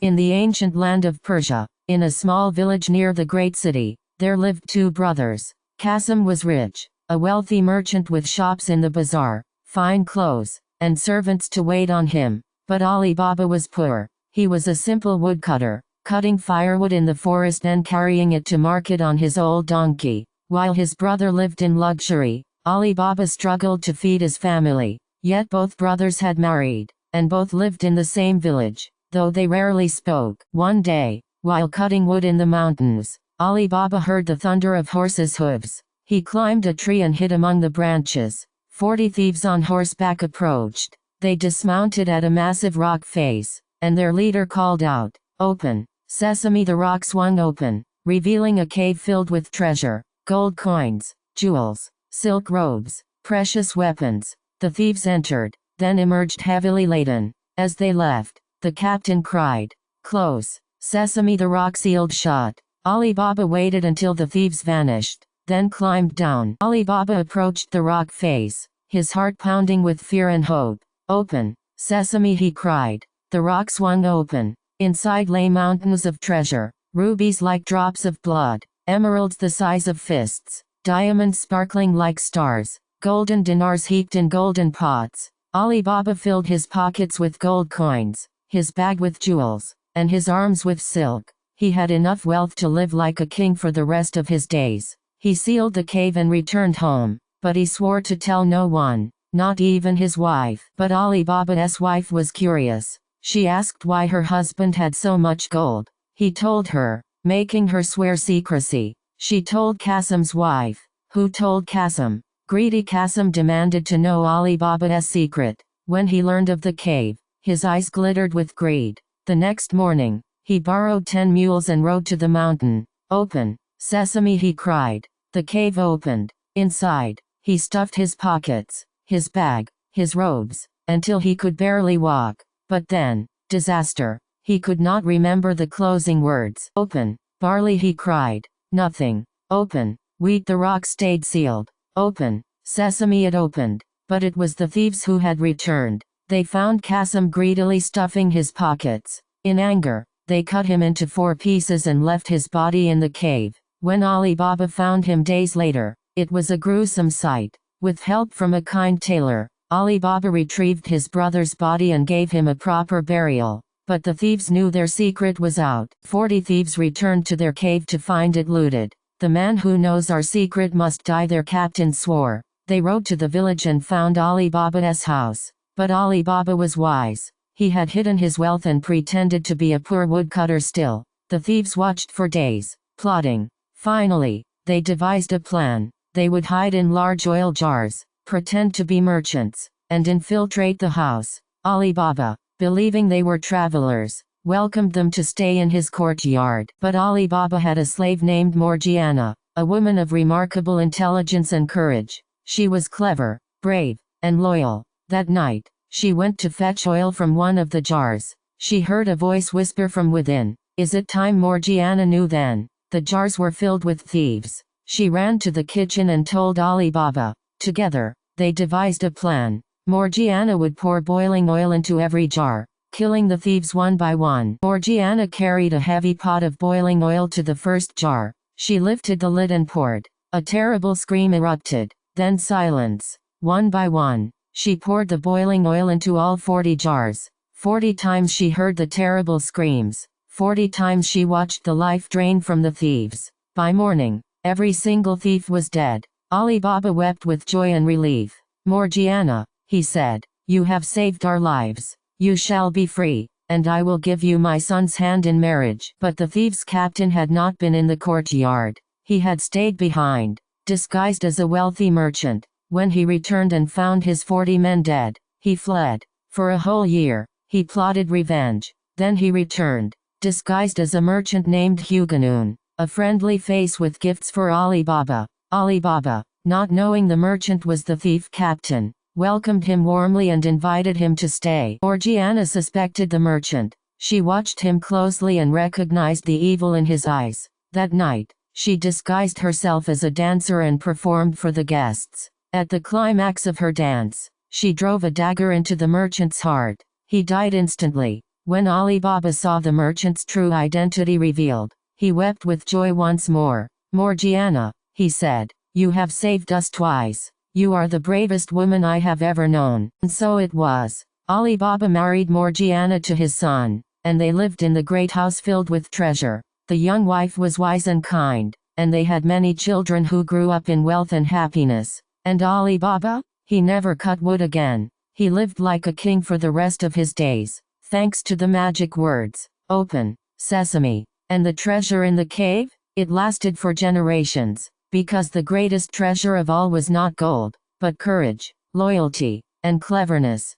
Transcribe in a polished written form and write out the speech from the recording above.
In the ancient land of Persia, in a small village near the great city, there lived two brothers. Cassim was rich, a wealthy merchant with shops in the bazaar, fine clothes, and servants to wait on him. But Ali Baba was poor. He was a simple woodcutter, cutting firewood in the forest and carrying it to market on his old donkey. While his brother lived in luxury, Ali Baba struggled to feed his family. Yet both brothers had married, and both lived in the same village, though they rarely spoke. One day, while cutting wood in the mountains, Ali Baba heard the thunder of horses' hooves. He climbed a tree and hid among the branches. 40 thieves on horseback approached. They dismounted at a massive rock face, and their leader called out, "Open, Sesame!" The rock swung open, revealing a cave filled with treasure, gold coins, jewels, silk robes, precious weapons. The thieves entered, then emerged heavily laden. As they left, the captain cried, "Close, Sesame!" The rock sealed shut. Ali Baba waited until the thieves vanished, then climbed down. Ali Baba approached the rock face, his heart pounding with fear and hope. "Open, Sesame!" he cried. The rock swung open. Inside lay mountains of treasure, rubies like drops of blood, emeralds the size of fists, diamonds sparkling like stars, golden dinars heaped in golden pots. Ali Baba filled his pockets with gold coins, his bag with jewels, and his arms with silk. He had enough wealth to live like a king for the rest of his days. He sealed the cave and returned home, but he swore to tell no one, not even his wife. But Ali Baba's wife was curious. She asked why her husband had so much gold. He told her, making her swear secrecy. She told Cassim's wife, who told Cassim. Greedy Cassim demanded to know Ali Baba's secret. When he learned of the cave, his eyes glittered with greed. The next morning, he borrowed 10 mules and rode to the mountain. "Open, Sesame!" he cried. The cave opened. Inside, he stuffed his pockets, his bag, his robes, until he could barely walk. But then, disaster. He could not remember the closing words. "Open, barley!" he cried. Nothing. "Open, wheat!" The rock stayed sealed. "Open, Sesame!" It opened. But it was the thieves who had returned. They found Cassim greedily stuffing his pockets. In anger, they cut him into 4 pieces and left his body in the cave. When Ali Baba found him days later, it was a gruesome sight. With help from a kind tailor, Ali Baba retrieved his brother's body and gave him a proper burial. But the thieves knew their secret was out. 40 thieves returned to their cave to find it looted. "The man who knows our secret must die," their captain swore. They rode to the village and found Ali Baba's house. But Ali Baba was wise. He had hidden his wealth and pretended to be a poor woodcutter still. The thieves watched for days, plotting. Finally, they devised a plan. They would hide in large oil jars, pretend to be merchants, and infiltrate the house. Ali Baba, believing they were travelers, welcomed them to stay in his courtyard. But Ali Baba had a slave named Morgana, a woman of remarkable intelligence and courage. She was clever, brave, and loyal. That night, she went to fetch oil from one of the jars. She heard a voice whisper from within, "Is it time?" Morgana knew then. The jars were filled with thieves. She ran to the kitchen and told Ali Baba. Together, they devised a plan. Morgana would pour boiling oil into every jar, killing the thieves one by one. Morgana carried a heavy pot of boiling oil to the first jar. She lifted the lid and poured. A terrible scream erupted, then silence. One by one, she poured the boiling oil into all 40 jars. 40 times she heard the terrible screams. 40 times she watched the life drain from the thieves. By morning, every single thief was dead. Ali Baba wept with joy and relief. "Morgana," he said, "you have saved our lives. You shall be free, and I will give you my son's hand in marriage." But the thieves' captain had not been in the courtyard. He had stayed behind, disguised as a wealthy merchant. When he returned and found his 40 men dead, he fled. For a whole year, he plotted revenge. Then he returned, disguised as a merchant named Huguenoon, a friendly face with gifts for Ali Baba. Ali Baba, not knowing the merchant was the thief captain, welcomed him warmly and invited him to stay. Morgana suspected the merchant. She watched him closely and recognized the evil in his eyes. That night, she disguised herself as a dancer and performed for the guests. At the climax of her dance, she drove a dagger into the merchant's heart. He died instantly. When Ali Baba saw the merchant's true identity revealed, he wept with joy once more. Morgiana, he said, you have saved us twice. You are the bravest woman I have ever known. And so it was. Ali Baba married Morgiana to his son, and they lived in the great house filled with treasure. The young wife was wise and kind, and they had many children who grew up in wealth and happiness. And Ali Baba? He never cut wood again. He lived like a king for the rest of his days, thanks to the magic words, "Open, Sesame." And the treasure in the cave? It lasted for generations, because the greatest treasure of all was not gold, but courage, loyalty, and cleverness.